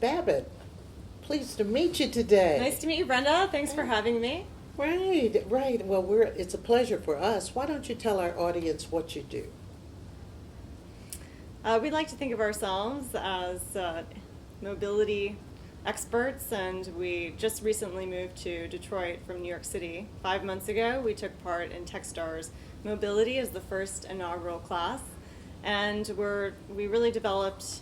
Babbitt. Pleased to meet you today. Nice to meet you, Brenda. Thanks for having me. Right. Well, it's a pleasure for us. Why don't you tell our audience what you do? We like to think of ourselves as mobility experts, and we just recently moved to Detroit from New York City. 5 months ago, we took part in Techstars Mobility as the first inaugural class, and we really developed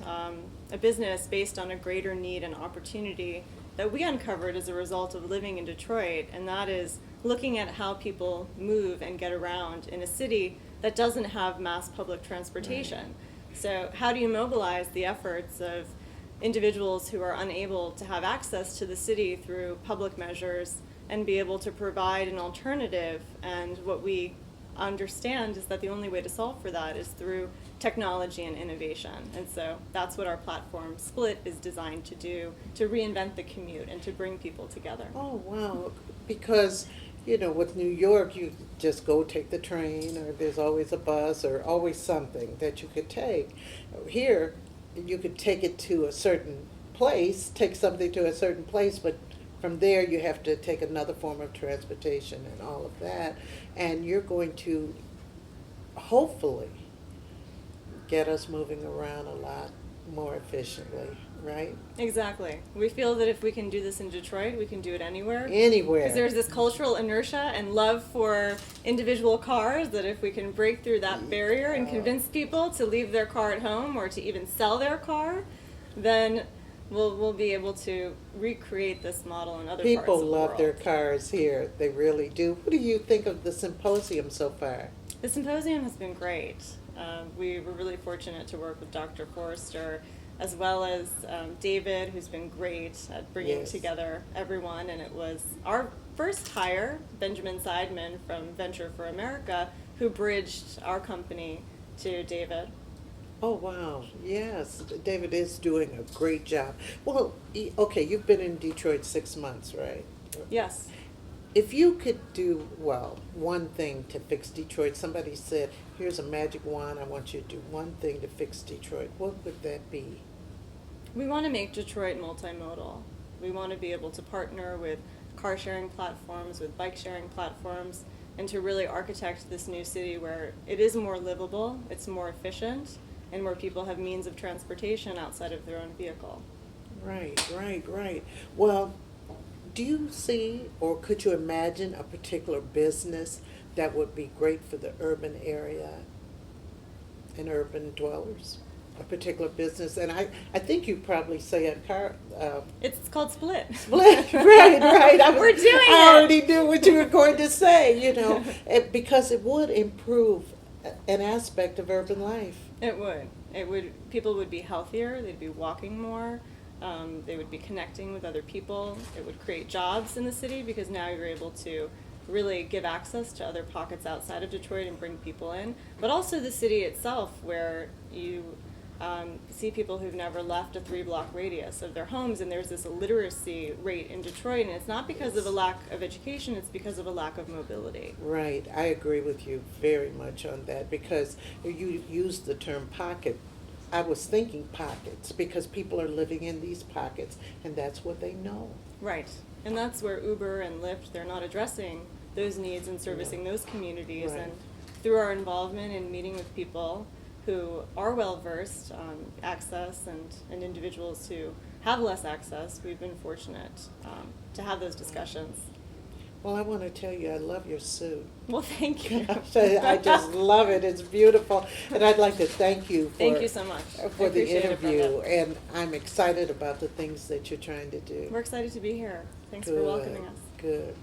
a business based on a greater need and opportunity that we uncovered as a result of living in Detroit, and that is looking at how people move and get around in a city that doesn't have mass public transportation. Right. So how do you mobilize the efforts of individuals who are unable to have access to the city through public measures and be able to provide an alternative? And what we understand is that the only way to solve for that is through technology and innovation. And so that's what our platform Split is designed to do, to reinvent the commute and to bring people together. Oh, wow. Because, with New York, you just go take the train, or there's always a bus, or always something that you could take. Here, you could take it to a certain place, take something to a certain place, but from there you have to take another form of transportation and all of that. And you're going to hopefully get us moving around a lot more efficiently, right? Exactly. We feel that if we can do this in Detroit, we can do it anywhere. Anywhere. Because there's this cultural inertia and love for individual cars that if we can break through that barrier and convince people to leave their car at home or to even sell their car, then we'll be able to recreate this model in other parts of the world. People love their cars here. They really do. What do you think of the symposium so far? The symposium has been great. We were really fortunate to work with Dr. Forrester, as well as David, who's been great at bringing together everyone. And it was our first hire, Benjamin Seidman from Venture for America, who bridged our company to David. Oh, wow. Yes, David is doing a great job. Well, okay, you've been in Detroit 6 months, right? Yes. If you could do, one thing to fix Detroit, somebody said, here's a magic wand, I want you to do one thing to fix Detroit, what would that be? We want to make Detroit multimodal. We want to be able to partner with car sharing platforms, with bike sharing platforms, and to really architect this new city where it is more livable, it's more efficient, and where people have means of transportation outside of their own vehicle. Right. Well, do you see, or could you imagine a particular business that would be great for the urban area and urban dwellers? A particular business, and I think you probably say a car. It's called Split. Right. We're doing it. I already knew what you were going to say, because it would improve an aspect of urban life. It would. People would be healthier. They'd be walking more. They would be connecting with other people. It would create jobs in the city because now you're able to really give access to other pockets outside of Detroit and bring people in. But also the city itself, where you see people who've never left a 3-block radius of their homes, and there's this illiteracy rate in Detroit, and it's not because of a lack of education, it's because of a lack of mobility. Right, I agree with you very much on that, because you used the term pocket. I was thinking pockets, because people are living in these pockets, and that's what they know. Right, and that's where Uber and Lyft, they're not addressing those needs and servicing those communities, Right. and through our involvement in meeting with people who are well-versed on access and individuals who have less access, we've been fortunate to have those discussions. Well, I want to tell you, I love your suit. Well, thank you. I just love it. It's beautiful. And I'd like to thank you Thank you so much. for the interview. Brenda. And I'm excited about the things that you're trying to do. We're excited to be here. Thanks for welcoming us. Good.